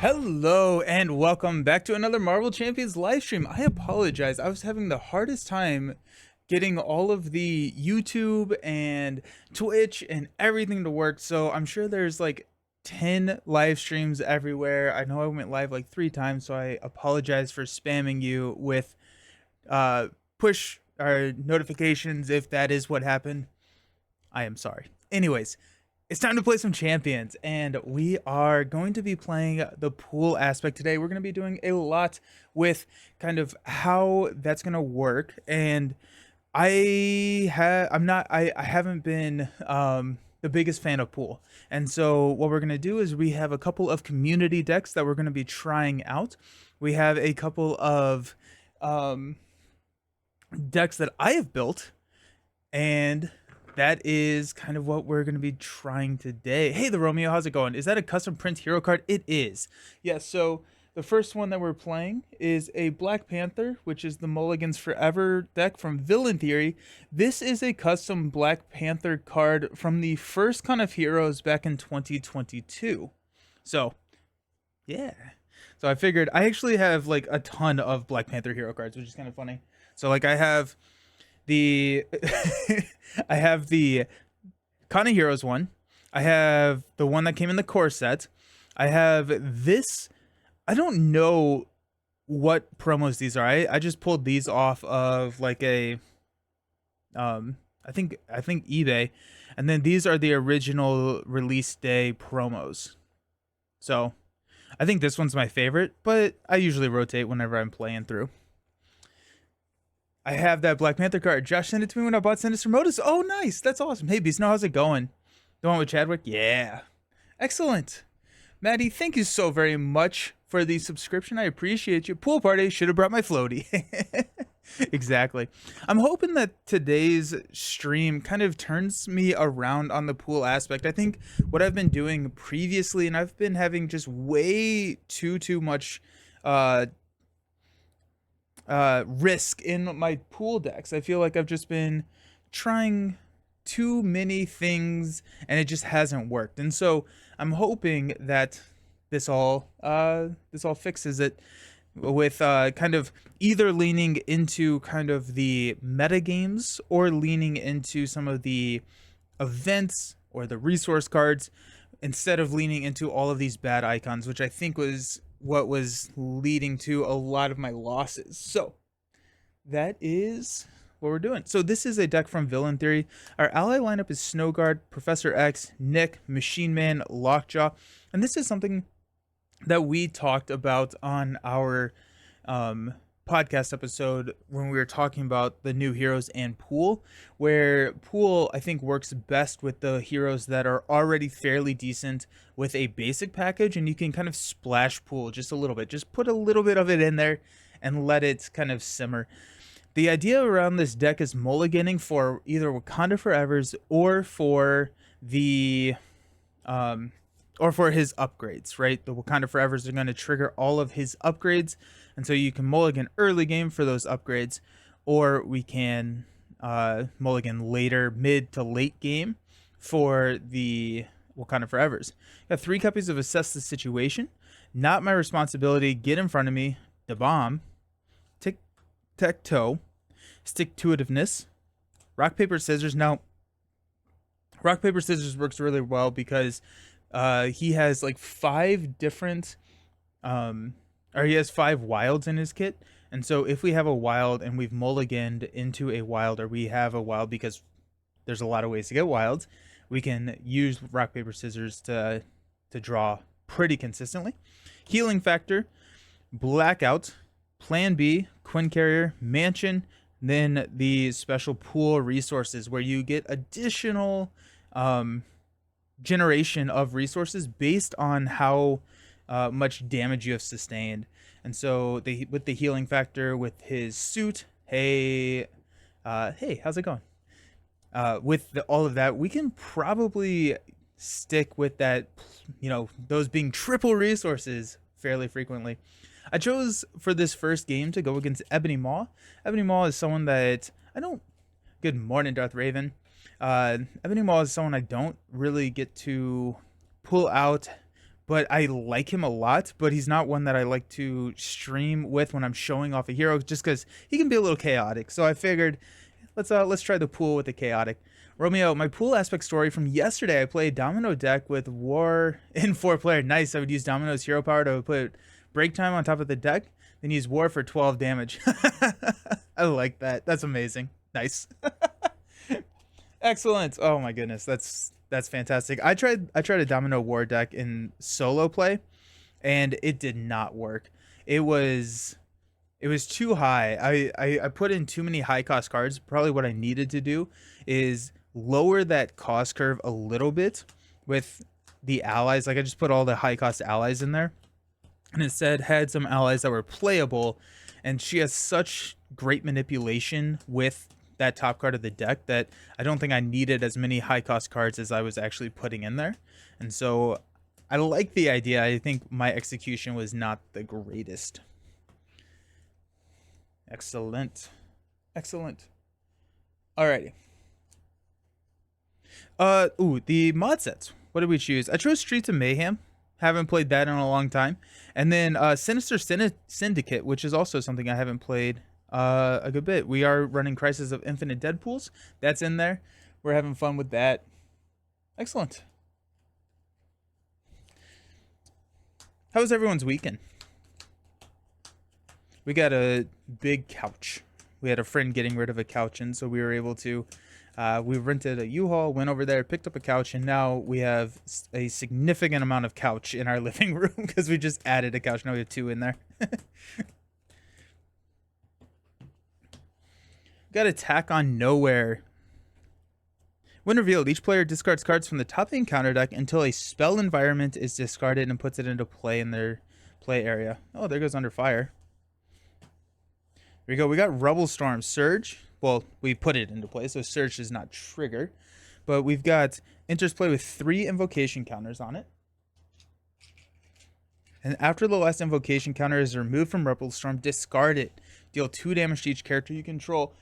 Hello and welcome back to another Marvel Champions live stream. I apologize. I was having the hardest time getting all of the YouTube and Twitch and everything to work. So I'm sure there's like 10 live streams everywhere. I know I went live like 3 times, so I apologize for spamming you with push or notifications if that is what happened. I am sorry. Anyways, it's time to play some champions, and we are going to be playing the pool aspect today. We're going to be doing a lot with kind of how that's going to work, and I haven't been the biggest fan of pool, and so what we're going to do is we have a couple of community decks that we're going to be trying out. We have a couple of decks that I have built, and that is kind of what we're going to be trying today. Hey, the Romeo, how's it going? Is that a custom print hero card? It is. Yeah, so the first one that we're playing is a Black Panther, which is the Mulligans Forever deck from VillainTheory. This is a custom Black Panther card from the first kind of heroes back in 2022. So, yeah. So I figured I actually have like a ton of Black Panther hero cards, which is kind of funny. So like I have the I have the Kana Heroes one. I have the one that came in the core set. I have this. I don't know what promos these are. I just pulled these off of like a I think eBay, and then these are the original release day promos. So I think this one's my favorite, but I usually rotate whenever I'm playing through. I have that Black Panther card. Josh sent it to me when I bought Sinister Modus. Oh, nice. That's awesome. Hey, Beast, how's it going? The one with Chadwick? Yeah. Excellent. Maddie, thank you so very much for the subscription. I appreciate you. Pool party. Should have brought my floaty. Exactly. I'm hoping that today's stream kind of turns me around on the pool aspect. I think what I've been doing previously, and I've been having just way too much risk in my pool decks. I feel like I've just been trying too many things and it just hasn't worked. And so I'm hoping that this all fixes it with kind of either leaning into kind of the meta games or leaning into some of the events or the resource cards instead of leaning into all of these bad icons, which I think was what was leading to a lot of my losses. So that is what we're doing. So this is a deck from VillainTheory. Our ally lineup is Snowguard, Professor X, Nick, Machine Man, Lockjaw, and this is something that we talked about on our podcast episode when we were talking about the new heroes and pool, where pool I think works best with the heroes that are already fairly decent with a basic package, and you can kind of splash pool just a little bit, just put a little bit of it in there and let it kind of simmer. The idea around this deck is mulliganing for either Wakanda Forevers or for the or for his upgrades, right? The Wakanda Forevers are going to trigger all of his upgrades, and so you can mulligan early game for those upgrades, or we can mulligan later, mid to late game for the Wakanda Forevers. Got 3 copies of Assess the Situation, Not My Responsibility, Get in Front of Me, The Bomb, Tic-Tac-Toe, Stick-to-itiveness, Rock, Paper, Scissors. Now, Rock, Paper, Scissors works really well because he has like 5 different or he has 5 wilds in his kit, and so if we have a wild and we've mulliganed into a wild, or we have a wild, because there's a lot of ways to get wilds, we can use Rock, Paper, Scissors to draw pretty consistently. Healing Factor, Blackout, Plan B, Quinn Carrier, Mansion, then the special pool resources where you get additional generation of resources based on how much damage you have sustained. And so with the Healing Factor, with his suit, hey, how's it going? With all of that, we can probably stick with that, those being triple resources fairly frequently. I chose for this first game to go against Ebony Maw. Ebony Maw is someone that I don't... Good morning, Darth Raven. Ebony Maw is someone I don't really get to pull out but I like him a lot, but he's not one that I like to stream with when I'm showing off a hero, just because he can be a little chaotic. So I figured let's try the pool with the chaotic. Romeo, my pool aspect story from yesterday, I played Domino deck with War in 4-player. Nice. I would use Domino's hero power to put break time on top of the deck, then use War for 12 damage. I like that. That's amazing. Nice. Excellent. Oh my goodness. That's fantastic. I tried a Domino War deck in solo play and it did not work. It was it was too high. I put in too many high cost cards. Probably what I needed to do is lower that cost curve a little bit with the allies. Like I just put all the high cost allies in there and instead had some allies that were playable. And she has such great manipulation with that top card of the deck that I don't think I needed as many high cost cards as I was actually putting in there. And so I like the idea. I think my execution was not the greatest. Excellent. Excellent. Alrighty. The mod sets. What did we choose? I chose Streets of Mayhem. Haven't played that in a long time. And then Sinister Syndicate, which is also something I haven't played a good bit. We are running Crisis of Infinite Deadpools. That's in there. We're having fun with that. Excellent. How was everyone's weekend? We got a big couch. We had a friend getting rid of a couch, and so we were able to we rented a U-Haul, went over there, picked up a couch, and now we have a significant amount of couch in our living room because we just added a couch. Now we have 2 in there. Got Attack on Nowhere. When revealed, each player discards cards from the top of the encounter deck until a spell environment is discarded and puts it into play in their play area. Oh, there goes Under Fire. Here we go. We got Rubble Storm Surge. Well, we put it into play, so Surge does not trigger. But we've got enters play with 3 invocation counters on it. And after the last invocation counter is removed from Rubble Storm, discard it. Deal 2 damage to each character you control.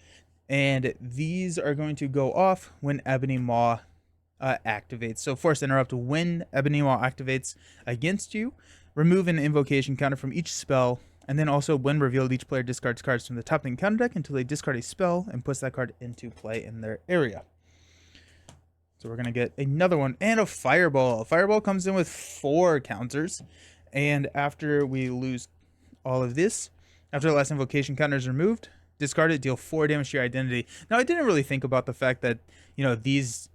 And these are going to go off when Ebony Maw activates. So Force Interrupt when Ebony Maw activates against you. Remove an invocation counter from each spell. And then also, when revealed, each player discards cards from the top of the encounter deck until they discard a spell and puts that card into play in their area. So we're going to get another one. And a Fireball. Fireball comes in with 4 counters. And after we lose all of this, after the last invocation counter is removed, discard it, deal 4 damage to your identity. Now, I didn't really think about the fact that, you know, these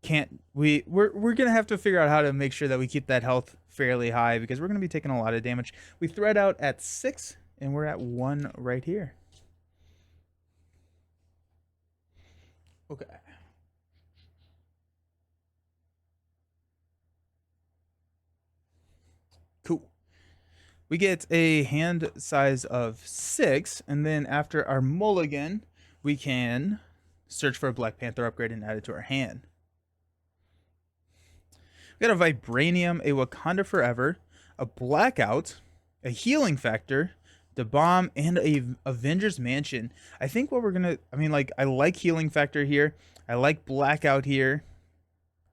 can't... We're going to have to figure out how to make sure that we keep that health fairly high because we're going to be taking a lot of damage. We thread out at 6 and we're at 1 right here. Okay. Cool. We get a hand size of 6, and then after our mulligan, we can search for a Black Panther upgrade and add it to our hand. We got a Vibranium, a Wakanda Forever, a Blackout, a Healing Factor, the Bomb, and a Avengers Mansion. I think what we're gonna, I mean, like, I like Healing Factor here. I like Blackout here.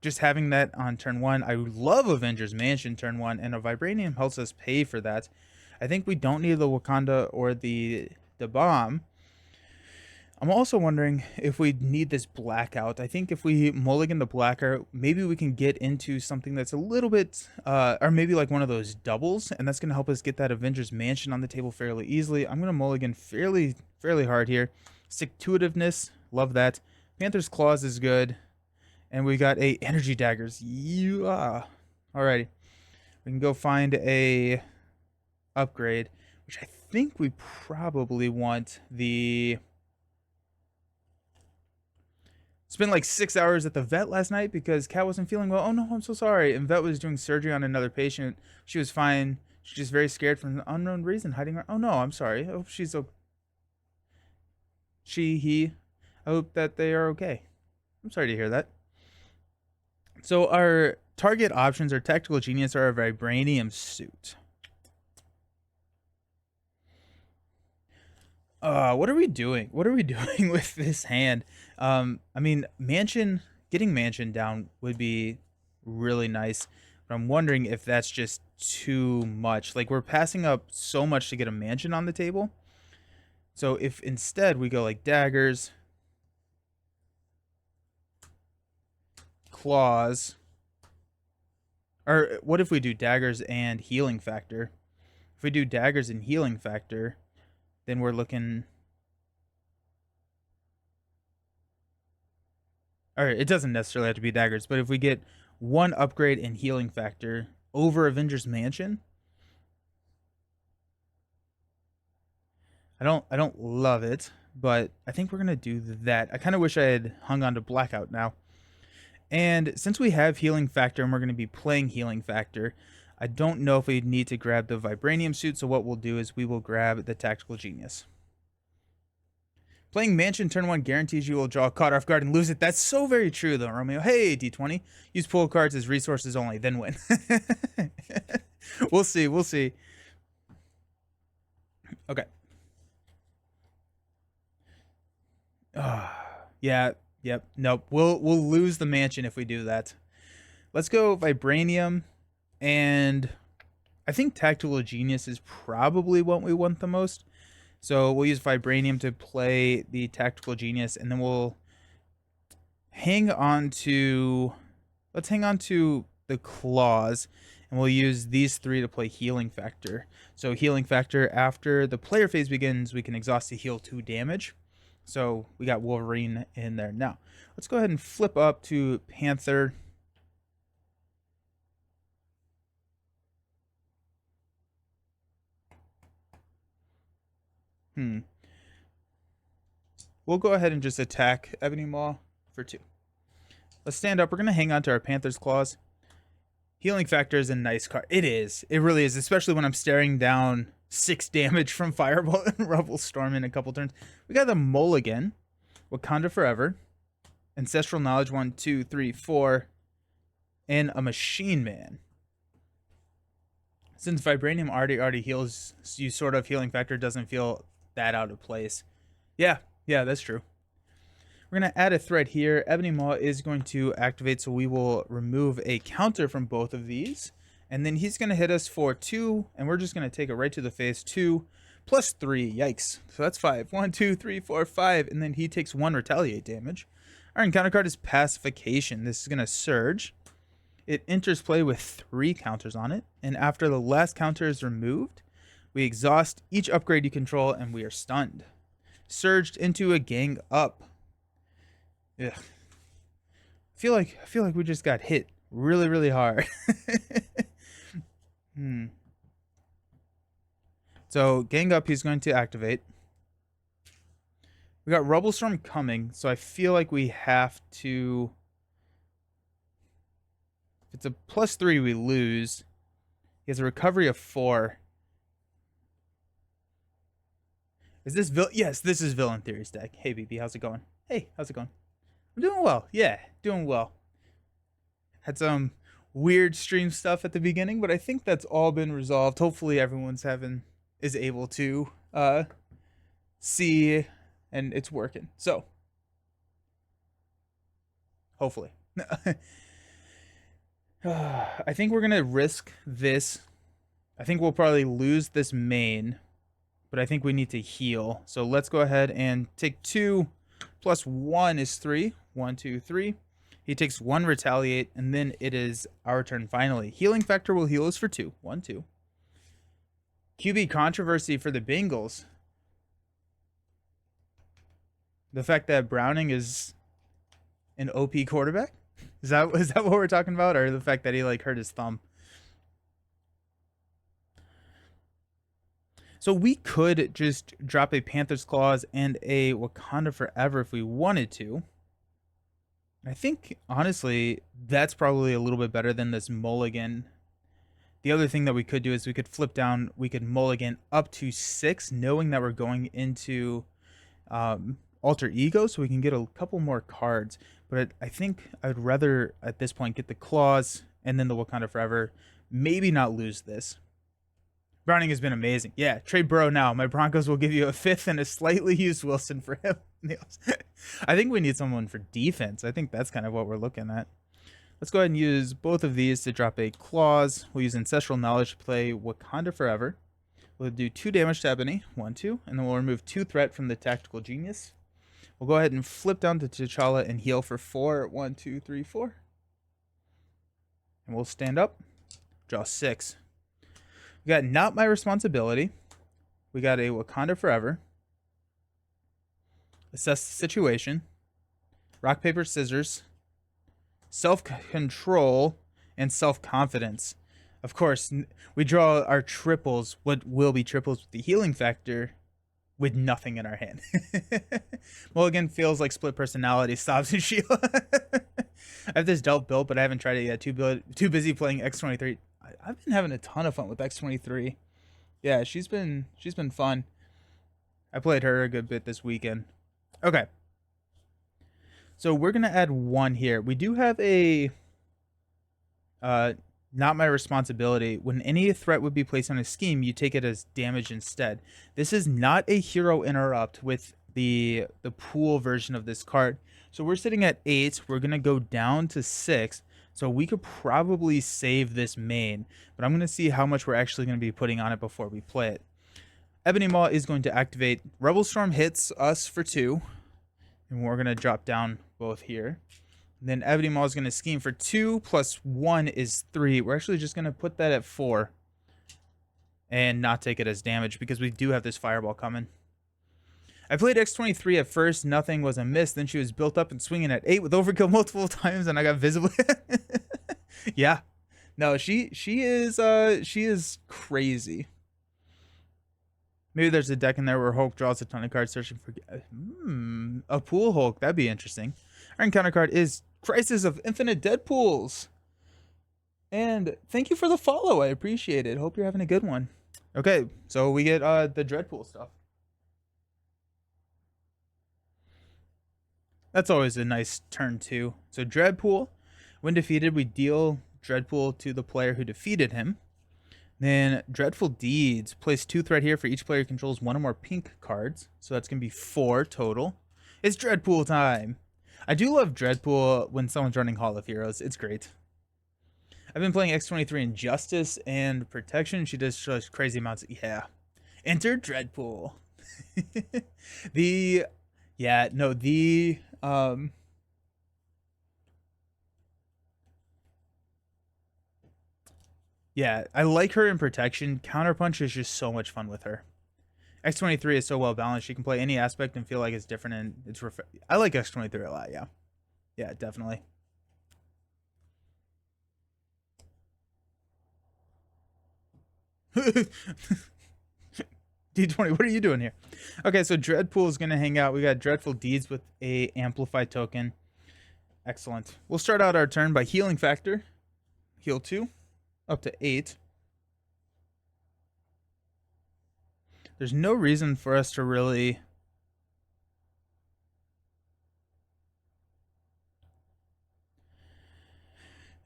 Just having that on turn 1. I love Avengers Mansion turn 1, and a Vibranium helps us pay for that. I think we don't need the Wakanda or the Bomb. I'm also wondering if we need this Blackout. I think if we mulligan the Blackout, maybe we can get into something that's a little bit, or maybe like one of those doubles, and that's going to help us get that Avengers Mansion on the table fairly easily. I'm going to mulligan fairly hard here. Stick-to-itiveness, love that. Panther's Claws is good. And we got a Energy Daggers. Yeah. Alrighty. We can go find a upgrade, which I think we probably want the... Spent like 6 hours at the vet last night because Kat wasn't feeling well. Oh no, I'm so sorry. And vet was doing surgery on another patient. She was fine. She's just very scared for an unknown reason, hiding her. Oh no, I'm sorry. I hope she's okay. He. I hope that they are okay. I'm sorry to hear that. So our target options are Tactical Genius or a Vibranium Suit. What are we doing? What are we doing with this hand? I mean, getting Mansion down would be really nice. But I'm wondering if that's just too much. Like, we're passing up so much to get a mansion on the table. So if instead we go like daggers, claws, or what if we do daggers and healing factor? If we do daggers and healing factor, then we're looking... Or it doesn't necessarily have to be daggers, but if we get one upgrade in healing factor over Avengers Mansion, I don't love it, but I think we're gonna do that. I kind of wish I had hung on to Blackout now. And since we have healing factor and we're gonna be playing healing factor, I don't know if we need to grab the vibranium suit. So what we'll do is we will grab the tactical genius. Playing Mansion turn 1 guarantees you will draw caught off guard and lose it. That's so very true, though, Romeo. Hey, D20. Use pool cards as resources only, then win. We'll see. We'll see. Okay. Yeah. Yep. Nope. We'll lose the mansion if we do that. Let's go vibranium, and I think tactical genius is probably what we want the most. So we'll use vibranium to play the tactical genius, and then we'll hang on to... Let's hang on to the claws, and we'll use these 3 to play healing factor. So healing factor, after the player phase begins, we can exhaust to heal 2 damage. So we got Wolverine in there. Now, let's go ahead and flip up to Panther. We'll go ahead and just attack Ebony Maw for 2. Let's stand up. We're going to hang on to our Panther's Claws. Healing factor is a nice card. It is. It really is, especially when I'm staring down 6 damage from Fireball and Rubble Storm in a couple turns. We got the Mulligan, Wakanda Forever, Ancestral Knowledge 1, 2, 3, 4, and a Machine Man. Since Vibranium already heals you, sort of healing factor doesn't feel that out of place. Yeah, that's true. We're going to add a threat here. Ebony Maw is going to activate, so we will remove a counter from both of these. And then he's going to hit us for 2, and we're just going to take it right to the face. 2 plus 3. Yikes. So that's 5. 1, 2, 3, 4, 5. And then he takes 1 retaliate damage. Our encounter card is Pacification. This is going to surge. It enters play with 3 counters on it. And after the last counter is removed, we exhaust each upgrade you control, and we are stunned. Surged into a gang up. Ugh. I feel like we just got hit really hard. So gang up, he's going to activate. We got Rubble Storm coming, so I feel like we have to... If it's a +3, we lose. He has a recovery of 4. Is this Yes, this is Villain Theory's deck. Hey, BB, how's it going? Hey, how's it going? I'm doing well. Yeah, doing well. Had some weird stream stuff at the beginning, but I think that's all been resolved. Hopefully everyone's is able to see, and it's working. So, hopefully. I think we're going to risk this. I think we'll probably lose this main, but I think we need to heal. So let's go ahead and take 2 plus 1 is 3. 1, 2, 3. He takes 1 retaliate, and then it is our turn finally. Healing factor will heal us for 2. 1, 2. QB controversy for the Bengals. The fact that Browning is an OP quarterback? Is that what we're talking about? Or the fact that he hurt his thumb? So we could just drop a Panther's Claws and a Wakanda Forever if we wanted to. I think, honestly, that's probably a little bit better than this Mulligan. The other thing that we could do is we could flip down, we could Mulligan up to 6, knowing that we're going into Alter Ego, so we can get a couple more cards. But I think I'd rather, at this point, get the Claws and then the Wakanda Forever. Maybe not lose this. Browning has been amazing. Yeah, trade Burrow now. My Broncos will give you a 5th and a slightly used Wilson for him. I think we need someone for defense. I think that's kind of what we're looking at. Let's go ahead and use both of these to drop a Claws. We'll use Ancestral Knowledge to play Wakanda Forever. We'll do 2 damage to Ebony, 1, 2, and then we'll remove 2 threat from the Tactical Genius. We'll go ahead and flip down to T'Challa and heal for 4. 1, 2, 3, 4. And we'll stand up, draw 6. We got Not My Responsibility. We got a Wakanda Forever. Assess the Situation. Rock, paper, scissors. Self-control and self-confidence. Of course, we draw our triples, what will be triples with the healing factor, with nothing in our hand. Mulligan feels like split personality, stops and shield. I have this Delp built, but I haven't tried it yet. Too busy playing X23. I've been having a ton of fun with X23. Yeah, she's been fun. I played her a good bit this weekend. Okay. So we're gonna add 1 here. We do have a Not My Responsibility. When any threat would be placed on a scheme, you take it as damage instead. This is not a hero interrupt with the pool version of this card. So we're sitting at 8. We're gonna go down to 6. So we could probably save this main, but I'm gonna see how much we're actually gonna be putting on it before we play it. Ebony Maw is going to activate. Rebel Storm hits us for 2, and we're gonna drop down both here. And then Ebony Maw is going to scheme for 2 plus 1 is 3. We're actually just going to put that at 4 and not take it as damage because we do have this fireball coming. I played X23 at first. Nothing was a miss. Then she was built up and swinging at 8 with overkill multiple times, and I got visible. Yeah. No, she is crazy. Maybe there's a deck in there where Hulk draws a ton of cards searching for a pool Hulk. That'd be interesting. Our encounter card is Crisis of Infinite Deadpools. And thank you for the follow. I appreciate it. Hope you're having a good one. Okay, so we get the Dreadpool stuff. That's always a nice turn too. So Dreadpool, when defeated, we deal Dreadpool to the player who defeated him. Then Dreadful Deeds. Place 2 threat here for each player who controls 1 or more pink cards. So that's going to be 4 total. It's Dreadpool time. I do love Dreadpool when someone's running Hall of Heroes. It's great. I've been playing X23 in Justice and Protection. She does such crazy amounts. Yeah. Enter Dreadpool. Yeah, I like her in Protection. Counterpunch is just so much fun with her. X23 is so well balanced. She can play any aspect and feel like it's different, and it's I like X23 a lot. Yeah, yeah, definitely. D20, what are you doing here? Okay, so Dreadpool is gonna hang out. We got Dreadful Deeds with a amplified token. Excellent. We'll start out our turn by healing factor. Heal 2, up to 8. There's no reason for us to really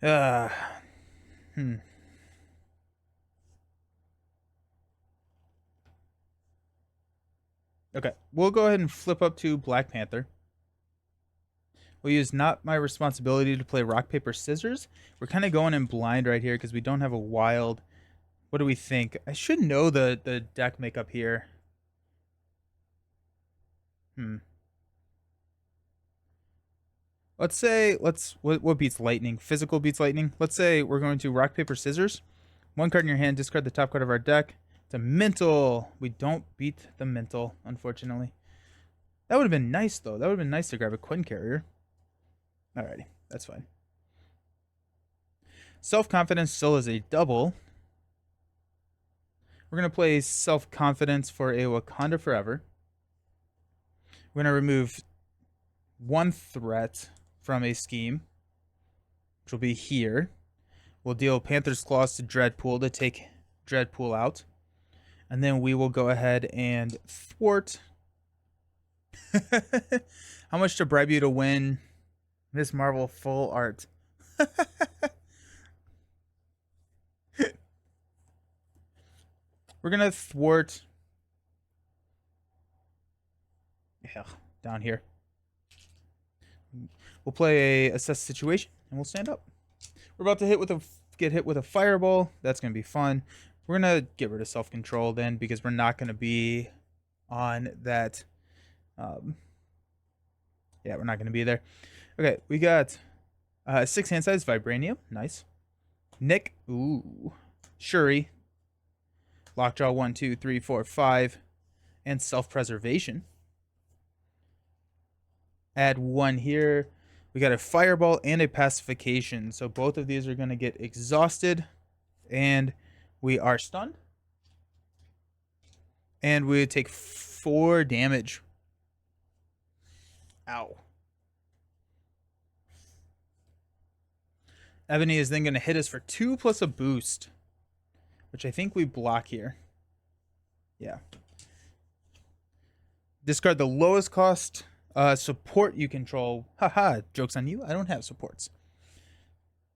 Okay, we'll go ahead and flip up to Black Panther. We'll use Not My Responsibility to play rock, paper, scissors. We're kind of going in blind right here because we don't have a wild. What do we think? I should know the deck makeup here. Let's say, what beats lightning? Physical beats lightning. Let's say we're going to rock, paper, scissors. 1 card in your hand, discard the top card of our deck. It's a mental. We don't beat the mental, unfortunately. That would have been nice, though. That would have been nice to grab a Quinn Carrier. Alrighty, that's fine. Self-confidence still is a double. We're going to play self-confidence for a Wakanda Forever. We're going to remove 1 threat from a scheme, which will be here. We'll deal Panther's Claws to Dreadpool to take Dreadpool out. And then we will go ahead and thwart. How much to bribe you to win Miss Marvel full art? We're going to thwart. Yeah, down here. We'll play a assess situation, and we'll stand up. We're about to get hit with a fireball. That's going to be fun. We're going to get rid of self-control then because we're not going to be on that. Yeah, we're not going to be there. Okay, we got 6 hand size Vibranium. Nice. Nick. Ooh. Shuri. Lockjaw 1, 2, 3, 4, 5. And self-preservation. Add 1 here. We got a fireball and a pacification. So both of these are going to get exhausted. And we are stunned. And we take 4 damage. Ow. Ebony is then going to hit us for 2 plus a boost. Which I think we block here. Yeah. Discard the lowest cost support you control. Haha, joke's on you. I don't have supports.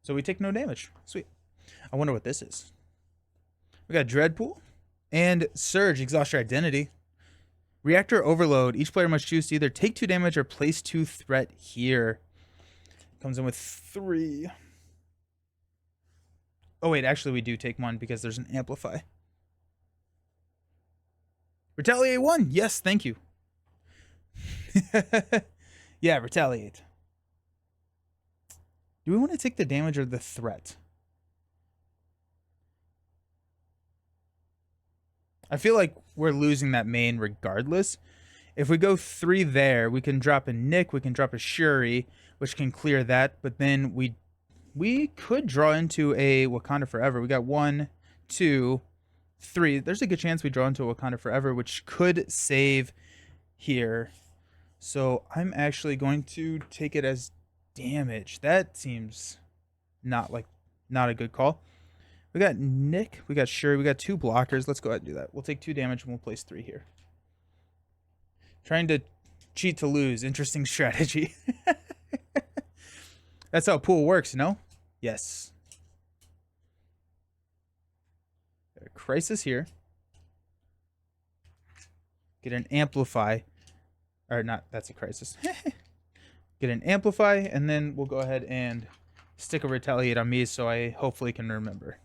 So we take no damage. Sweet. I wonder what this is. We got Dreadpool and Surge, exhaust your identity. Reactor Overload. Each player must choose to either take 2 damage or place 2 threat here. Comes in with 3. Oh, wait, actually we do take 1 because there's an Amplify. Retaliate 1. Yes, thank you. Yeah, retaliate. Do we want to take the damage or the threat? I feel like we're losing that main regardless. If we go 3 there, we can drop a Nick, we can drop a Shuri, which can clear that, but then we could draw into a Wakanda Forever. We got 1, 2, 3. There's a good chance we draw into a Wakanda Forever, which could save here. So I'm actually going to take it as damage. That seems not a good call. We got Nick, we got Shuri, we got 2 blockers. Let's go ahead and do that. We'll take 2 damage and we'll place 3 here. Trying to cheat to lose. Interesting strategy. That's how pool works, no? Yes. Got a crisis here. Get an amplify. Or not, that's a crisis. Get an amplify, and then we'll go ahead and stick a retaliate on me so I hopefully can remember.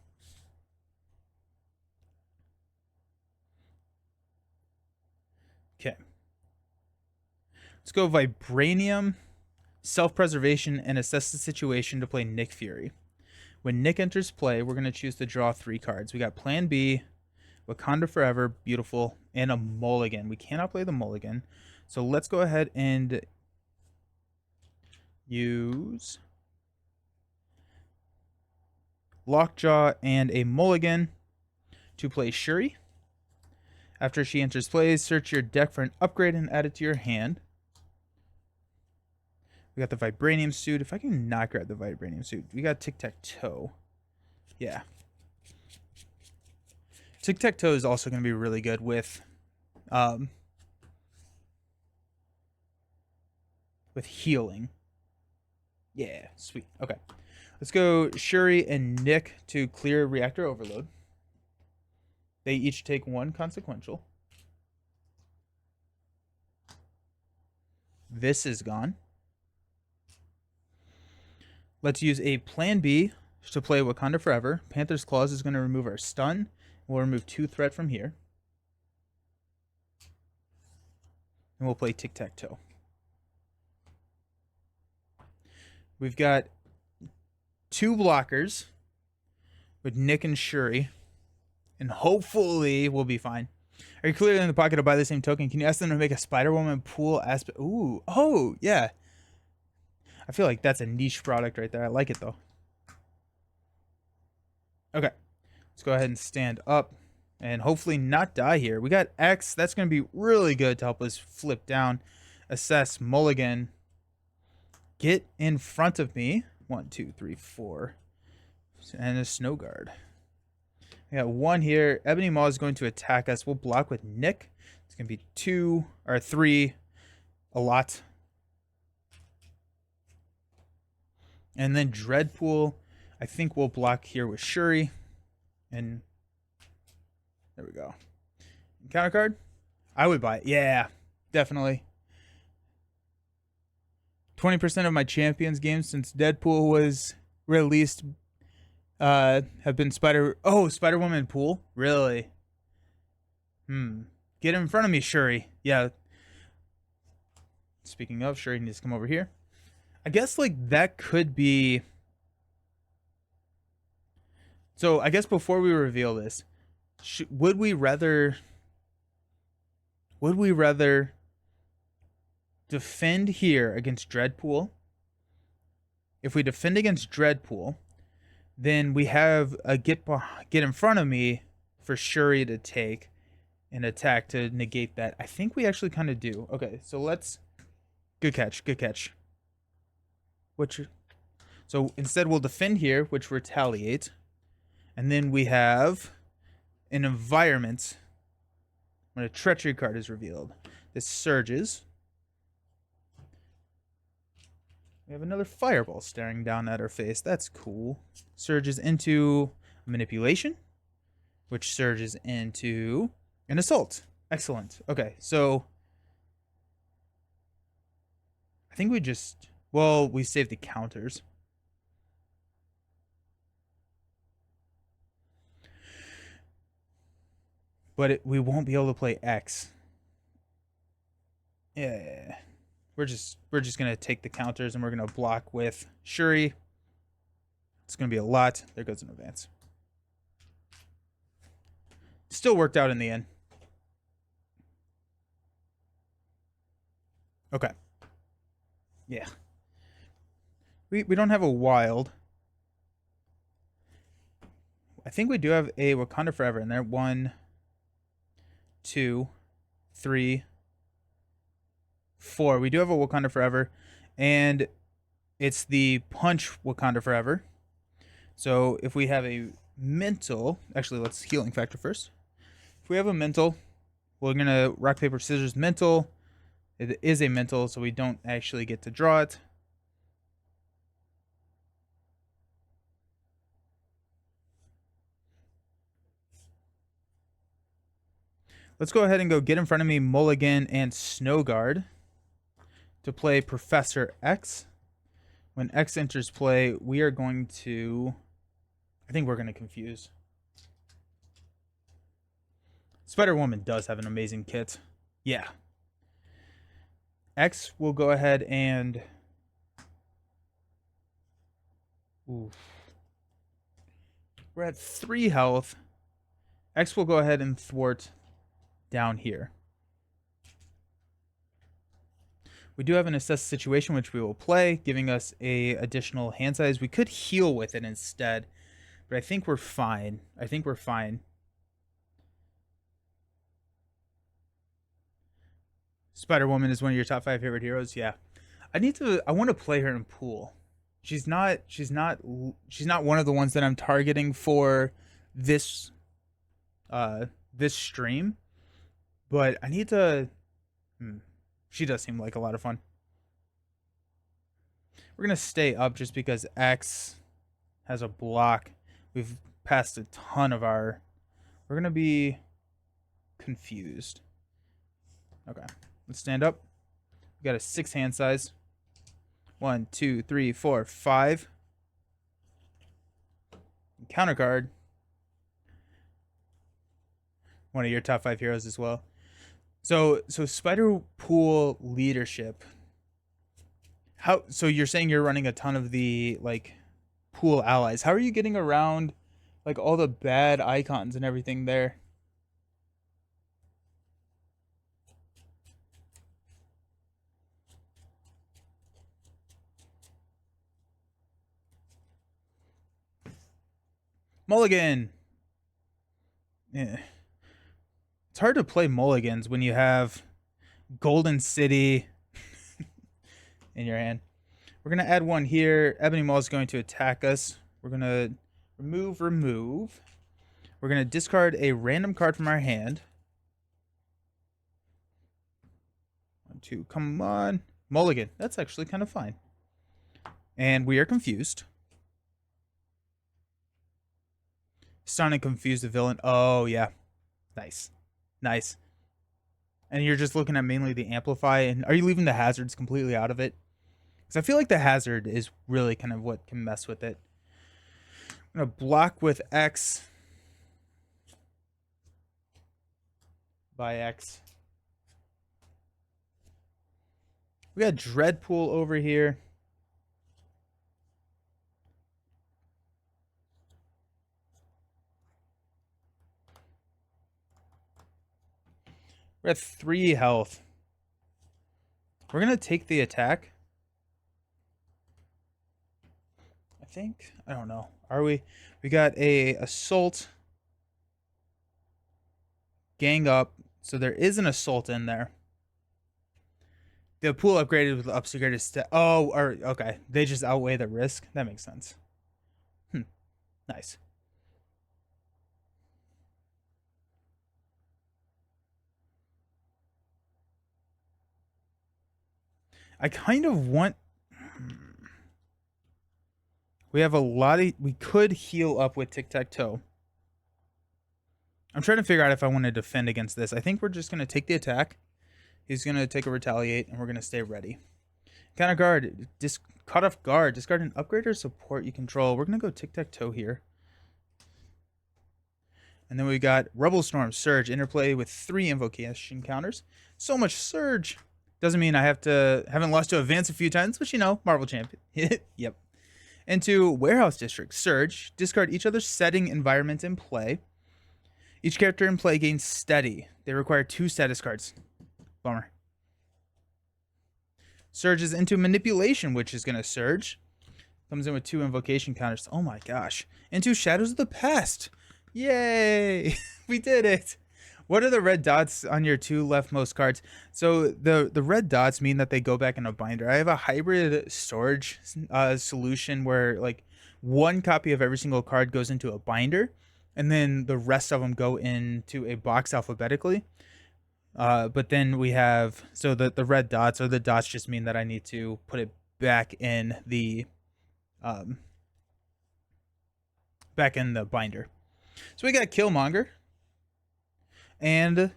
Okay. Let's go Vibranium, Self-Preservation, and assess the situation to play Nick Fury. When Nick enters play, we're going to choose to draw 3 cards. We got Plan B, Wakanda Forever, beautiful, and a Mulligan. We cannot play the Mulligan. So let's go ahead and use Lockjaw and a Mulligan to play Shuri. After she enters play, search your deck for an upgrade and add it to your hand. We got the Vibranium suit. If I can not grab the Vibranium suit, we got Tic-Tac-Toe. Yeah. Tic-Tac-Toe is also going to be really good with healing. Yeah, sweet. Okay. Let's go Shuri and Nick to clear Reactor Overload. They each take 1 consequential. This is gone. Let's use a Plan B to play Wakanda Forever. Panther's Claws is going to remove our stun. We'll remove 2 threat from here. And we'll play Tic-Tac-Toe. We've got 2 blockers with Nick and Shuri. And hopefully we'll be fine. Are you clearly in the pocket to buy the same token? Can you ask them to make a Spider-Woman pool aspect? Ooh. Oh, yeah. I feel like that's a niche product right there. I like it, though. Okay. Let's go ahead and stand up. And hopefully not die here. We got X. That's going to be really good to help us flip down. Assess Mulligan. Get in front of me. 1, 2, 3, 4. And a Snow Guard. I got 1 here. Ebony Maw is going to attack us. We'll block with Nick. It's going to be 2 or 3. A lot. And then Dreadpool. I think we'll block here with Shuri. And there we go. Counter card? I would buy it. Yeah, definitely. 20% of my Champions games since Deadpool was released have been Spider-Woman Pool? Really? Get in front of me, Shuri. Yeah. Speaking of, Shuri needs to come over here. I guess like that could be. So I guess before we reveal this, would we rather defend here against Dreadpool? If we defend against Dreadpool, then we have a get in front of me for Shuri to take an attack to negate that. I think we actually kind of do. Okay, so let's. Good catch. Good catch. So instead we'll defend here, which retaliate, and then we have an environment when a treachery card is revealed. This surges. We have another fireball staring down at our face. That's cool. Surges into manipulation, which surges into an assault. Excellent. Okay, so I think we just, well, we saved the counters. But we won't be able to play X. Yeah. We're just gonna take the counters and we're gonna block with Shuri. It's gonna be a lot. There goes an advance. Still worked out in the end. Okay. Yeah. We don't have a wild. I think we do have a Wakanda Forever in there. 1, 2, 3, 4. We do have a Wakanda Forever, and it's the punch Wakanda Forever. So if we have a mental, actually let's healing factor first. If we have a mental, we're gonna rock paper scissors mental. It is a mental, so we don't actually get to draw it. Let's go ahead and go get in front of me Mulligan and Snowguard to play Professor X. When X enters play, we are going to... I think we're going to confuse. Spider-Woman does have an amazing kit. Yeah. X will go ahead and... Oof. We're at 3 health. X will go ahead and thwart down here. We do have an assess situation, which we will play, giving us a additional hand size. We could heal with it instead, but I think we're fine. Spider-Woman is one of your top 5 favorite heroes. Yeah, I want to play her in pool. She's not one of the ones that I'm targeting for this this stream, but I need to. She does seem like a lot of fun. We're gonna stay up just because X has a block. We've passed a ton of our. We're gonna be confused. Okay, let's stand up. We got a 6 hand size. 1, 2, 3, 4, 5. Counter card. One of your top 5 heroes as well. So Spider-Pool leadership. So you're saying you're running a ton of the like pool allies. How are you getting around like all the bad icons and everything there? Mulligan. Yeah. It's hard to play mulligans when you have Golden City in your hand. We're going to add one here. Ebony Maw is going to attack us. We're going to remove. We're going to discard a random card from our hand. 1, 2, come on. Mulligan. That's actually kind of fine. And we are confused. Stun and confuse the villain. Oh, yeah. Nice. And you're just looking at mainly the amplify. And are you leaving the hazards completely out of it? Because I feel like the hazard is really kind of what can mess with it. I'm gonna block with X by X. We got Dreadpool over here. We're at 3 health. We're gonna take the attack. I think. I don't know. Are we? We got a assault. Gang up. So there is an assault in there. The pool upgraded with upgraded stat. Oh, or okay. They just outweigh the risk. That makes sense. Nice. I kind of want. We have a lot of. We could heal up with tic tac toe. I'm trying to figure out if I want to defend against this. I think we're just going to take the attack. He's going to take a retaliate, and we're going to stay ready. Counter guard. Caught off guard. Discard an upgrade or support you control. We're going to go tic tac toe here. And then we got Rubble Storm, Surge, interplay with 3 invocation counters. So much Surge. Doesn't mean I haven't lost to Advance a few times, but you know, Marvel champion. Yep. Into Warehouse District, Surge, discard each other's setting environment in play. Each character in play gains steady. They require 2 status cards. Bummer. Surges into Manipulation, which is going to surge. Comes in with 2 invocation counters. Oh my gosh. Into Shadows of the Past. Yay! We did it. What are the red dots on your 2 leftmost cards? So the red dots mean that they go back in a binder. I have a hybrid storage solution where like 1 copy of every single card goes into a binder, and then the rest of them go into a box alphabetically. But then we have, so the red dots, or the dots just mean that I need to put it back in the binder. So we got Killmonger and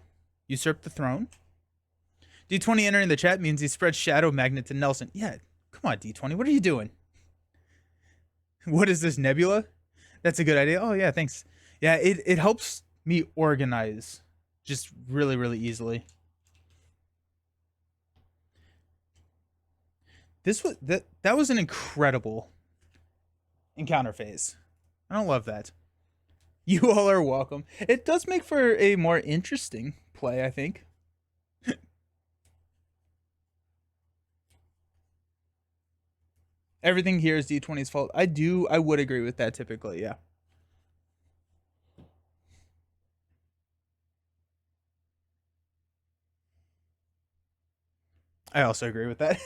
Usurp the Throne. D20 entering the chat means he spreads Shadow Magnet to Nelson. Yeah, come on, D20. What are you doing? What is this, Nebula? That's a good idea. Oh, yeah, thanks. Yeah, it helps me organize just really, really easily. That was an incredible encounter phase. I don't love that. You all are welcome. It does make for a more interesting play, I think. Everything here is D20's fault. I would agree with that typically, yeah. I also agree with that.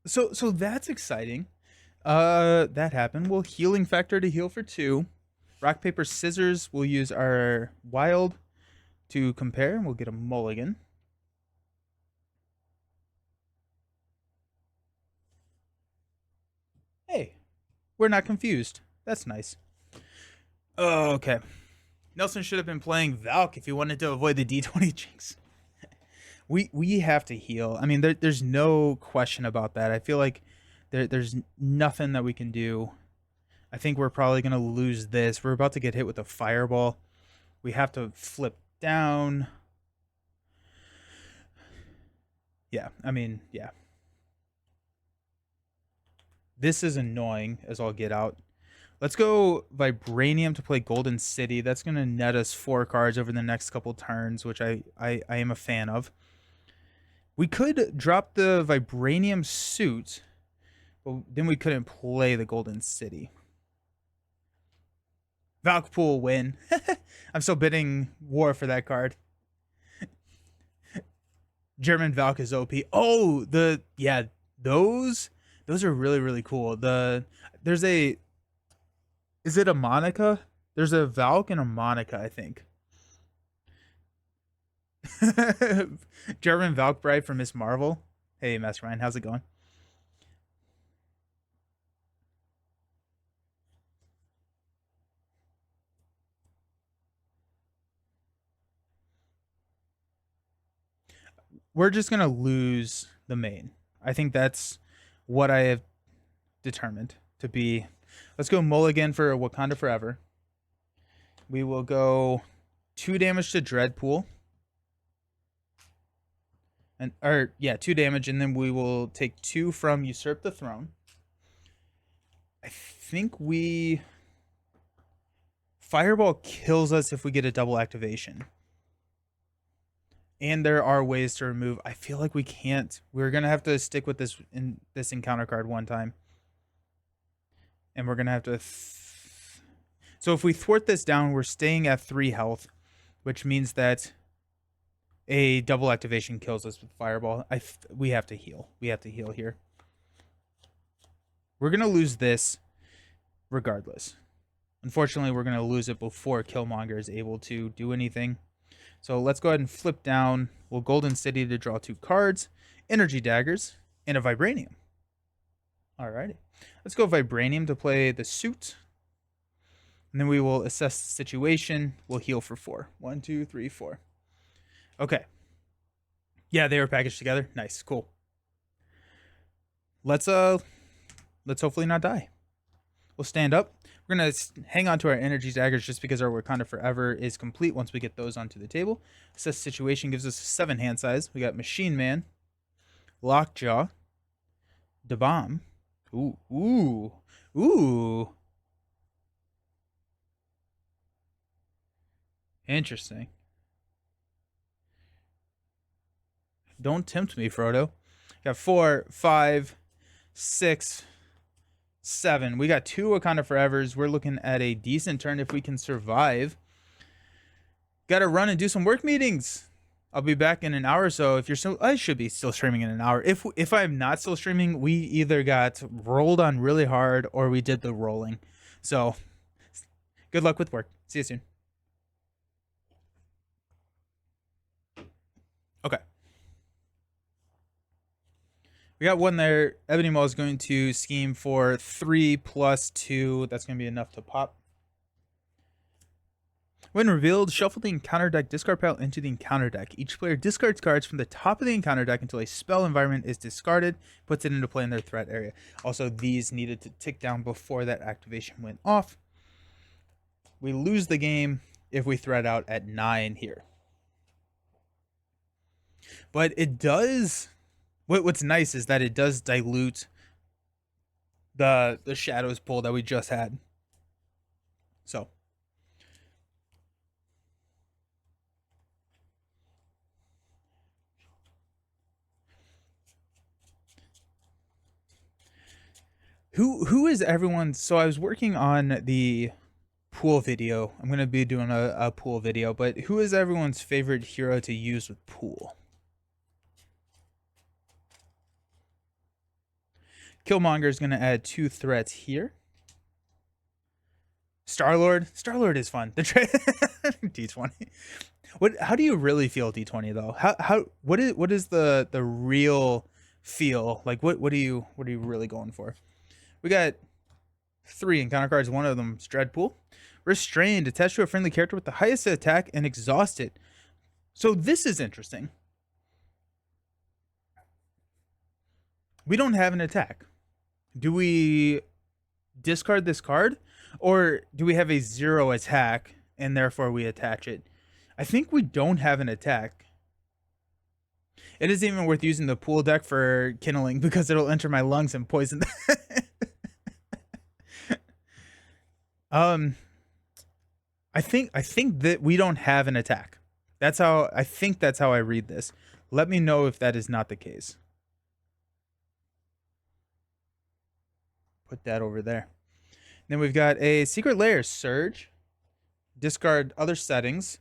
So that's exciting. That happened. We'll healing factor to heal for 2. Rock, paper, scissors. We'll use our wild to compare, and we'll get a mulligan. Hey, we're not confused. That's nice. Oh, okay. Nelson should have been playing Valk if he wanted to avoid the D20 jinx. We have to heal. I mean, there's no question about that. I feel like there's nothing that we can do. I think we're probably going to lose this. We're about to get hit with a fireball. We have to flip down. Yeah, I mean, yeah. This is annoying as all get out. Let's go Vibranium to play Golden City. That's going to net us 4 cards over the next couple turns, which I am a fan of. We could drop the Vibranium suit, but then we couldn't play the Golden City. Valkpool win. I'm still bidding war for that card. German Valk is OP. Oh, those are really, really cool. There's a, is it a Monica? There's a Valk and a Monica, I think. German Valk Bride from Miss Marvel. Hey, Master Ryan, how's it going? We're just gonna lose the main. I think that's what I have determined to be. Let's go Mulligan for Wakanda Forever. We will go 2 damage to Dreadpool. And 2 damage, and then we will take 2 from Usurp the Throne. I think we Fireball kills us if we get a double activation. And there are ways to remove. I feel like we can't. We're gonna have to stick with this encounter card one time. And we're gonna have to so if we thwart this down, we're staying at 3 health, which means that a double activation kills us with Fireball. We have to heal. We have to heal here. We're going to lose this regardless. Unfortunately, we're going to lose it before Killmonger is able to do anything. So let's go ahead and flip down. We'll Golden City to draw 2 cards, Energy Daggers, and a Vibranium. Alrighty. Let's go Vibranium to play the suit. And then we will assess the situation. We'll heal for 4. 1, 2, 3, 4. Okay. Yeah, they were packaged together. Nice, cool. Let's hopefully not die. We'll stand up. We're gonna hang on to our energy daggers just because our Wakanda Forever is complete once we get those onto the table. Assess situation gives us 7 hand size. We got Machine Man, Lockjaw, Da-Bomb. Ooh. Interesting. Don't tempt me, Frodo. Got 4, 5, 6, 7. We got 2 Wakanda Forevers. We're looking at a decent turn if we can survive. Got to run and do some work meetings. I'll be back in an hour or so. If you're still, I should be still streaming in an hour. If I'm not still streaming, we either got rolled on really hard or we did the rolling. So, good luck with work. See you soon. Okay. We got 1 there. Ebony Maw is going to scheme for 3 plus 2. That's going to be enough to pop. When revealed, shuffle the encounter deck discard pile into the encounter deck. Each player discards cards from the top of the encounter deck until a spell environment is discarded, puts it into play in their threat area. Also, these needed to tick down before that activation went off. We lose the game if we threat out at 9 here. But it does... What's nice is that it does dilute the Shadows pull that we just had. So. Who is everyone's... So I was working on the pool video. I'm going to be doing a pool video. But who is everyone's favorite hero to use with pool? Killmonger is going to add 2 threats here. Star-Lord is fun. The D20. How do you really feel D20 though? What is the real feel? Like what are you really going for? We got 3 encounter cards. 1 of them is Dreadpool. Restrained, attached to a friendly character with the highest attack and exhausted. So this is interesting. We don't have an attack. Do we discard this card? Or do we have a 0 attack and therefore we attach it? I think we don't have an attack. It isn't even worth using the pool deck for kindling because it'll enter my lungs and poison them. I think that we don't have an attack. I think that's how I read this. Let me know if that is not the case. Put that over there. Then we've got a Secret Lair Surge. Discard other settings.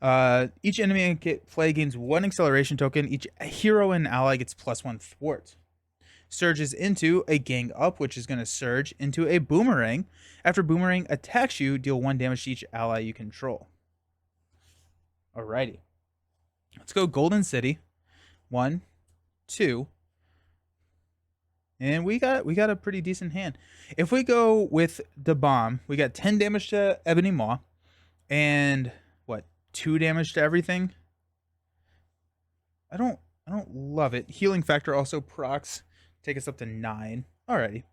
Each enemy in play gains 1 acceleration token. Each hero and ally gets +1 thwart. Surges into a Gang Up, which is going to surge into a Boomerang. After Boomerang attacks you, deal 1 damage to each ally you control. Alrighty. Let's go Golden City. 1, 2. And we got a pretty decent hand. If we go with the bomb, we got 10 damage to Ebony Maw. And what? 2 damage to everything? I don't love it. Healing factor also procs. Take us up to 9. Alrighty.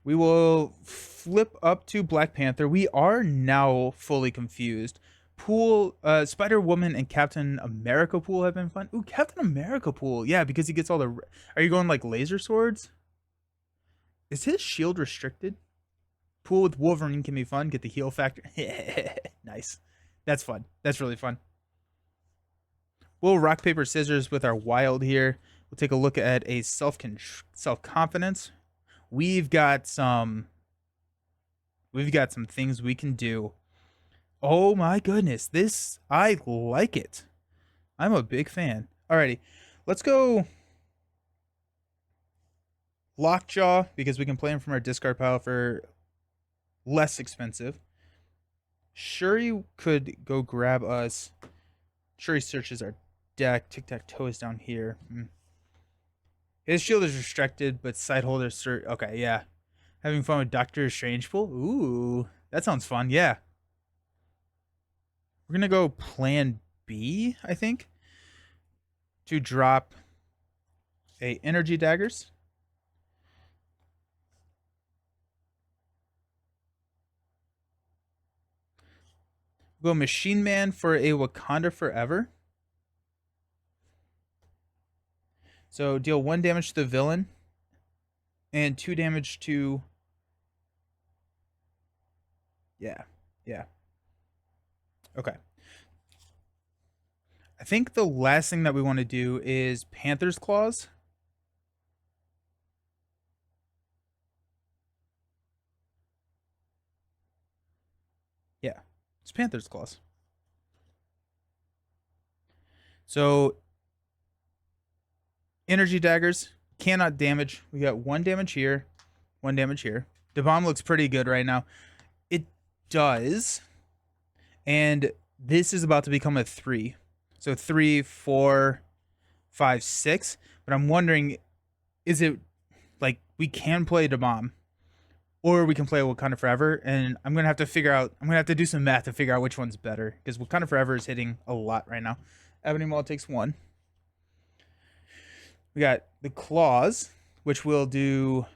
We will flip up to Black Panther. We are now fully confused. Pool, Spider Woman and Captain America Pool have been fun. Ooh, Captain America Pool. Yeah, because he gets all the. Are you going like laser swords? Is his shield restricted? Pool with Wolverine can be fun. Get the heal factor. Nice. That's fun. That's really fun. We'll rock paper scissors with our wild here. We'll take a look at a self confidence. We've got some things we can do. Oh my goodness, this I like it. I'm a big fan. Alrighty, let's go Lockjaw because we can play him from our discard pile for less expensive. Shuri could go grab us. Shuri searches our deck. Tic-tac-toe is down here. His shield is restricted, but side holders. Okay, yeah. Having fun with Doctor Strange Pool? Ooh, that sounds fun. Yeah. We're going to go plan B, I think, to drop a energy daggers. Go Machine Man for a Wakanda Forever. So deal 1 damage to the villain and 2 damage to. Yeah. Okay. I think the last thing that we want to do is Panther's Claws. Yeah, it's Panther's Claws. So, energy daggers cannot damage. We got 1 damage here, 1 damage here. The bomb looks pretty good right now. It does. And this is about to become a 3. So 3, 4, 5, 6. But I'm wondering, is it like we can play the bomb? Or we can play Wakanda Forever, and I'm gonna have to figure out. I'm gonna have to do some math to figure out which one's better because Wakanda Forever is hitting a lot right now. Ebony Maw takes 1. We got the claws, which will do.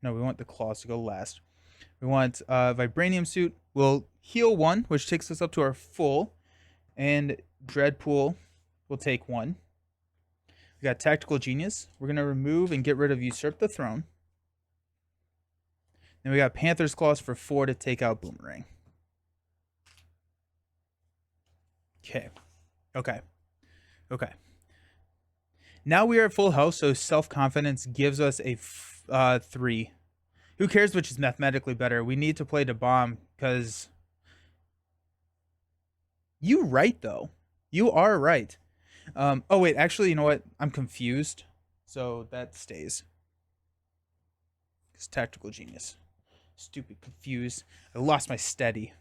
No, we want the claws to go last. We want Vibranium Suit. We'll heal 1, which takes us up to our full, and Dreadpool will take 1. We got Tactical Genius. We're going to remove and get rid of Usurp the Throne. Then we got Panther's Claws for 4 to take out Boomerang. Okay. Now we are at full health, so self-confidence gives us a 3. Who cares which is mathematically better? We need to play the bomb because... You right, though. You are right. Oh, wait. Actually, you know what? I'm confused. So that stays. It's Tactical Genius. Stupid confused. I lost my steady.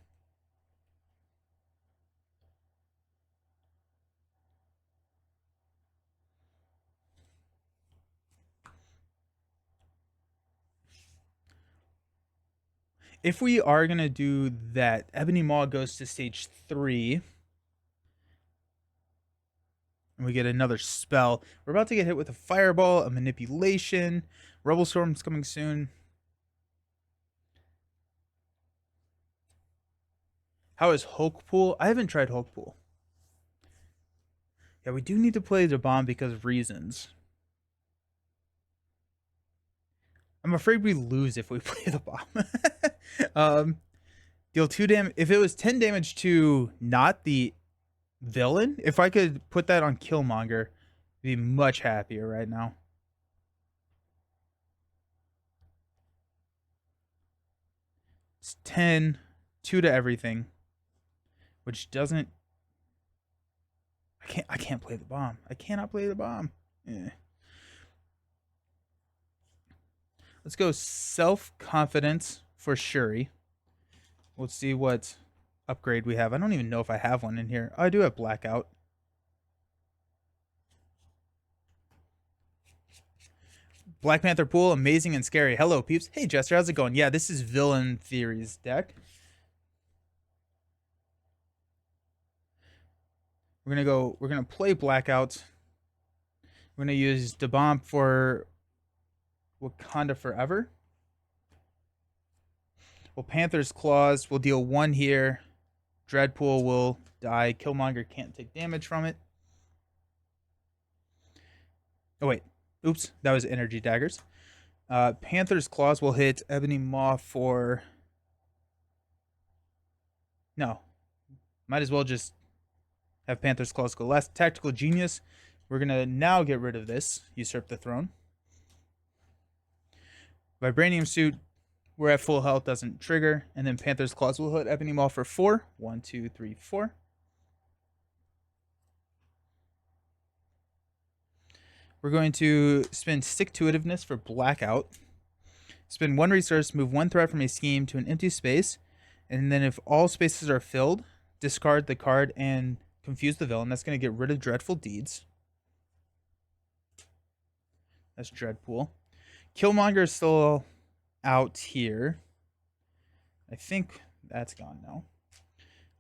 If we are going to do that, Ebony Maw goes to stage 3. And we get another spell. We're about to get hit with a fireball, a manipulation. Rebel Storm's coming soon. How is Hulk Pool? I haven't tried Hulk Pool. Yeah, we do need to play the bomb because of reasons. I'm afraid we lose if we play the bomb. Deal 2 damage. If it was 10 damage to not the villain, if I could put that on Killmonger, I'd be much happier right now. It's 10, 2 to everything, which doesn't. I can't play the bomb. I cannot play the bomb. Let's go self-confidence for Shuri. We'll see what upgrade we have. I don't even know if I have one in here. Oh, I do have Blackout. Black Panther Pool, amazing and scary. Hello, peeps. Hey, Jester, how's it going? Yeah, this is Villain Theory's deck. We're gonna play Blackout. We're gonna use Debomb for Wakanda Forever. Well, Panther's Claws will deal 1 here. Dreadpool will die. Killmonger can't take damage from it. Oh, wait. Oops. That was Energy Daggers. Panther's Claws will hit Ebony Maw for... No. Might as well just have Panther's Claws go last. Tactical Genius. We're going to now get rid of this. Usurp the Throne. Vibranium Suit. We're at full health. Doesn't trigger. And then Panther's Claws will hit Ebony Maw for 4. 1, 2, 3, 4. We're going to spend Stick-to-Itiveness for Blackout. Spend 1 resource, move 1 threat from a scheme to an empty space, and then if all spaces are filled, discard the card and confuse the villain. That's going to get rid of Dreadful Deeds. That's Dreadpool. Killmonger is still out here. I think that's gone now.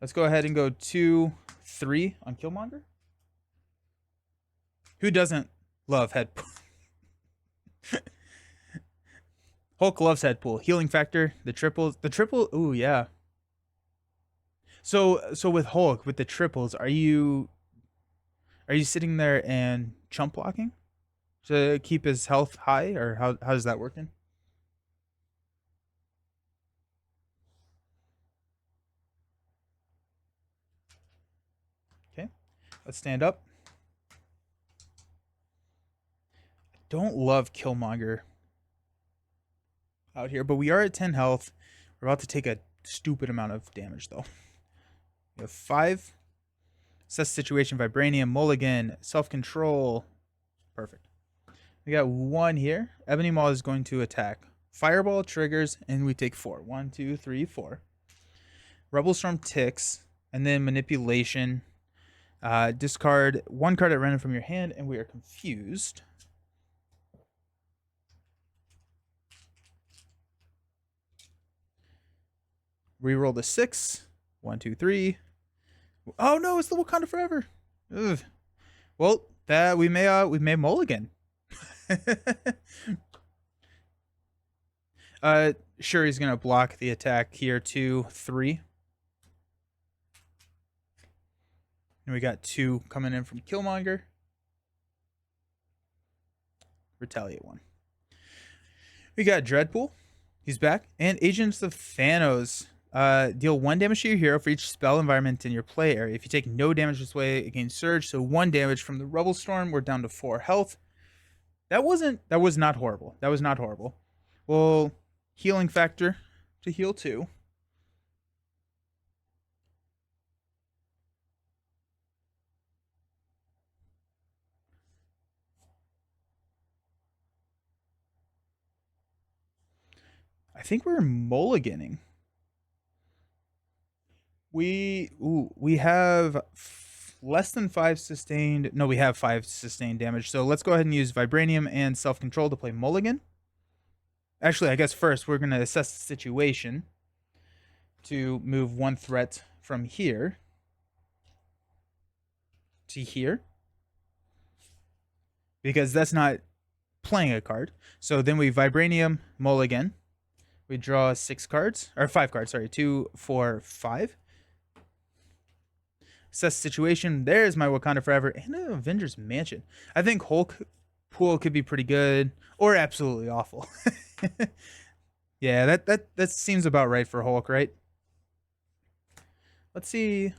Let's go ahead and go 2, 3 on Killmonger. Who doesn't love Headpool? Hulk loves Headpool. Healing factor, the triples. The triple, ooh, yeah. So with Hulk, with the triples, are you sitting there and chump blocking to keep his health high, or how's that working? Okay, let's stand up. Don't love Killmonger out here, but we are at 10 health. We're about to take a stupid amount of damage, though. We have 5. Assess situation, Vibranium, Mulligan, self-control. Perfect. We got 1 here. Ebony Maw is going to attack. Fireball triggers, and we take 4. 1, 2, 3, 4. Rebel Storm ticks, and then Manipulation. Discard 1 card at random from your hand, and we are confused. Reroll the 6. 1, 2, 3. Oh no, it's the Wakanda Forever. Ugh. Well, that we may mulligan. Sure, he's gonna block the attack here. 2, 3. And we got 2 coming in from Killmonger. Retaliate 1. We got Dreadpool. He's back. And Agents of Thanos. Deal 1 damage to your hero for each spell environment in your play area. If you take no damage this way, it gains Surge. So 1 damage from the Rebel Storm. We're down to 4 health. That was not horrible. That was not horrible. Well, healing factor to heal 2. I think we're mulliganing. We have less than 5 sustained. No, we have 5 sustained damage. So let's go ahead and use Vibranium and Self-Control to play mulligan. Actually, I guess first we're going to assess the situation to move 1 threat from here to here, because that's not playing a card. So then we Vibranium mulligan. We draw 6 cards, or 5 cards, sorry, 2, 4, 5. Assess situation. There's my Wakanda Forever and an Avengers Mansion. I think Hulk pool could be pretty good or absolutely awful. Yeah, that seems about right for Hulk, right? Let's see.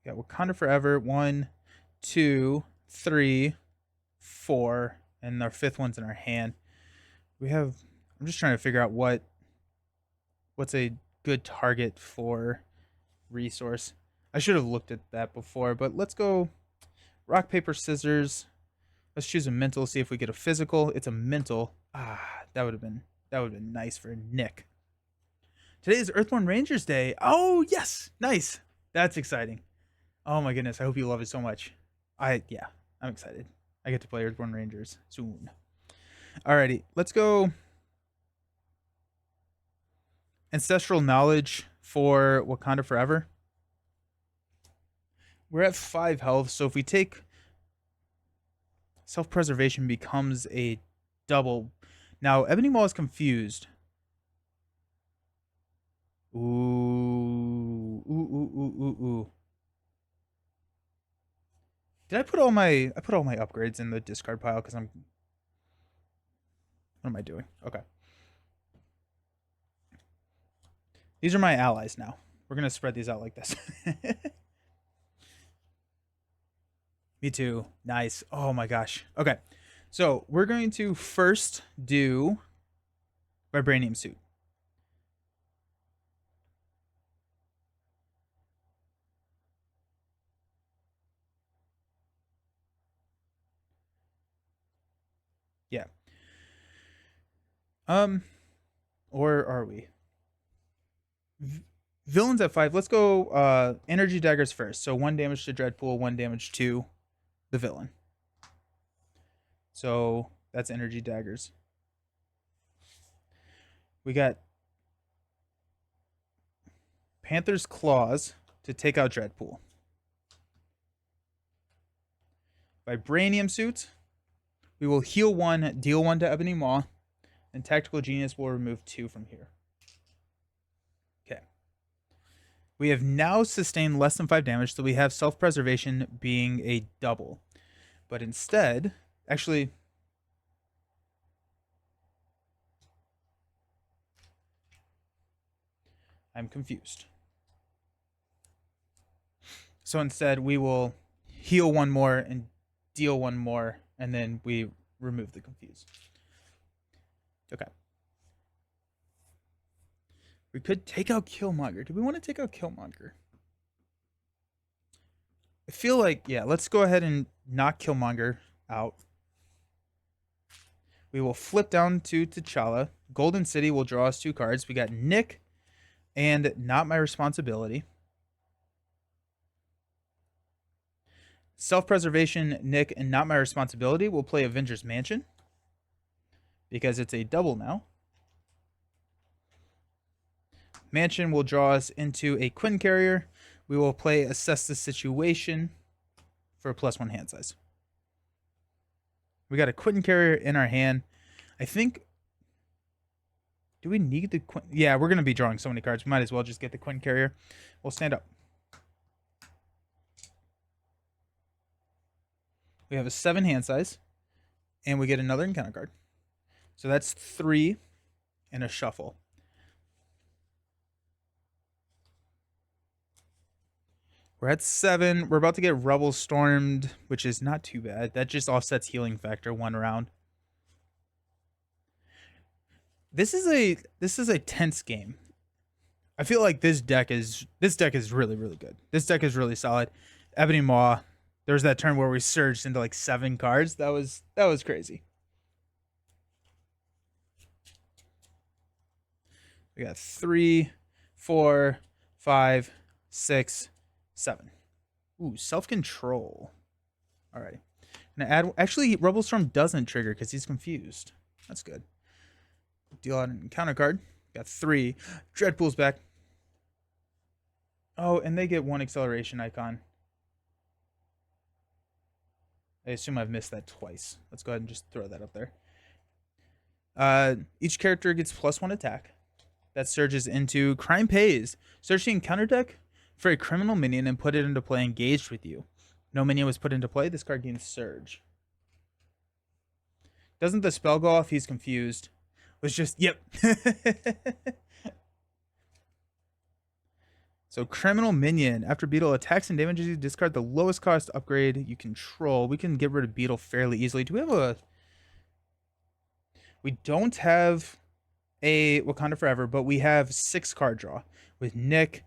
Yeah, Wakanda Forever. 1, 2, 3, 4, and our 5th one's in our hand. We have. I'm just trying to figure out what's a good target for resource. I should have looked at that before, but let's go rock, paper, scissors. Let's choose a mental, see if we get a physical. It's a mental. That would have been nice for Nick. Today is Earthborn Rangers Day. Oh, yes. Nice. That's exciting. Oh my goodness. I hope you love it so much. I'm excited. I get to play Earthborn Rangers soon. Alrighty, let's go. Ancestral Knowledge for Wakanda Forever. We're at 5 health, so if we take self-preservation becomes a double. Now, Ebony Maw is confused. Ooh. Ooh. Did I put all my upgrades in the discard pile because I'm what am I doing? Okay. These are my allies now. We're gonna spread these out like this. Me too. Nice. Oh my gosh. Okay. So we're going to first do Vibranium Suit. Yeah. Or are we? Villains at 5. Let's go energy daggers first. So 1 damage to Dreadpool, 1 damage to the villain. So that's energy daggers. We got Panther's Claws to take out Dreadpool. Vibranium Suit. We will heal 1, deal 1 to Ebony Maw, and Tactical Genius will remove 2 from here. Okay. We have now sustained less than 5 damage, so we have self-preservation being a double. But instead, actually, I'm confused. So instead, we will heal 1 more and deal 1 more, and then we remove the confuse. Okay. We could take out Killmonger. Do we want to take out Killmonger? I feel like, yeah, let's go ahead and knock Killmonger out. We will flip down to T'Challa. Golden City will draw us 2 cards. We got Nick and Not My Responsibility. Self-preservation, Nick, and Not My Responsibility will play Avengers Mansion because it's a double now. Mansion will draw us into a Quinn Carrier. We will play Assess the Situation for a +1 hand size. We got a Quinn Carrier in our hand. I think... Do we need the Quinn? Yeah, we're going to be drawing so many cards. We might as well just get the Quinn Carrier. We'll stand up. We have a 7 hand size. And we get another encounter card. So that's 3 and a shuffle. We're at 7. We're about to get Rebel Stormed, which is not too bad. That just offsets healing factor 1 round. This is a tense game. I feel like this deck is really, really good. This deck is really solid. Ebony Maw, there's that turn where we surged into like 7 cards. That was crazy. We got 3, 4, 5, 6, 7. Ooh, self-control. Alrighty. Gonna add. Actually, Rebel Storm doesn't trigger because he's confused. That's good. Deal out an encounter card. Got 3. Dreadpool's back. Oh, and they get 1 acceleration icon. I assume I've missed that twice. Let's go ahead and just throw that up there. Each character gets +1 attack. That surges into Crime Pays. Search the encounter deck for a criminal minion and put it into play engaged with you. No minion was put into play. This card gains Surge. Doesn't the spell go off? He's confused. Was just, yep. So criminal minion. After Beetle attacks and damages you, discard the lowest cost upgrade you control. We can get rid of Beetle fairly easily. Do we have a... We don't have a Wakanda Forever, but we have 6 card draw with Nick,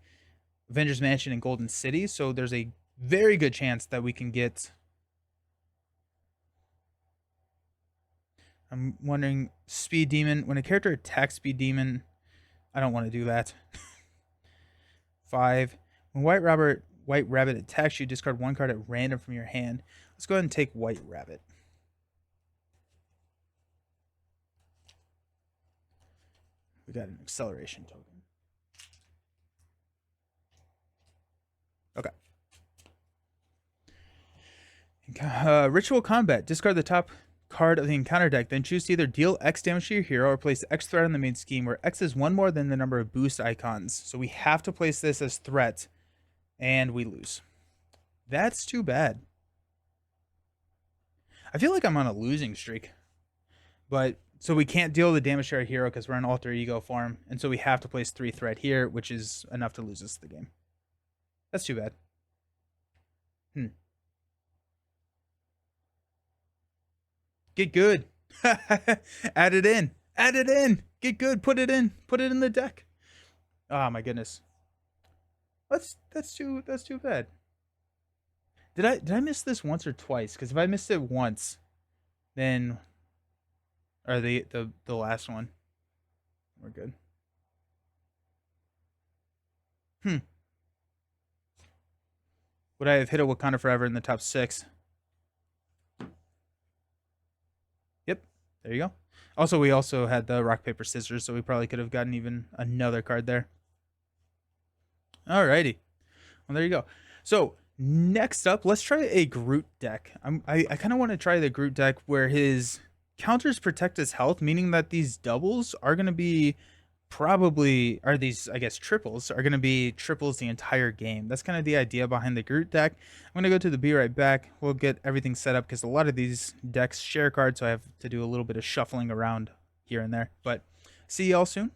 Avengers Mansion, and Golden City. So there's a very good chance that we can get... I'm wondering, Speed Demon. When a character attacks Speed Demon, I don't want to do that. 5. When White Rabbit attacks you, discard 1 card at random from your hand. Let's go ahead and take White Rabbit. We got an acceleration token. Okay. Ritual combat. Discard the top card of the encounter deck, then choose to either deal X damage to your hero or place X threat on the main scheme, where X is one more than the number of boost icons. So we have to place this as threat, and we lose. That's too bad. I feel like I'm on a losing streak. But so we can't deal the damage to our hero because we're in alter ego form, and so we have to place 3 threat here, which is enough to lose us the game. That's too bad. Get good. Add it in. Add it in. Get good. Put it in. Put it in the deck. Oh my goodness. That's too bad. Did I miss this once or twice? Because if I missed it once, then or the last one, we're good. Would I have hit a Wakanda Forever in the top 6? Yep. There you go. Also, we also had the rock, paper, scissors, so we probably could have gotten even another card there. Alrighty. Well, there you go. So next up, let's try a Groot deck. I kind of want to try the Groot deck where his counters protect his health, meaning that these doubles are going to be probably, are these, I guess, triples are going to be triples the entire game. That's kind of the idea behind the Groot deck. I'm going to go to the Be Right Back. We'll get everything set up because a lot of these decks share cards, so I have to do a little bit of shuffling around here and there. But see y'all soon.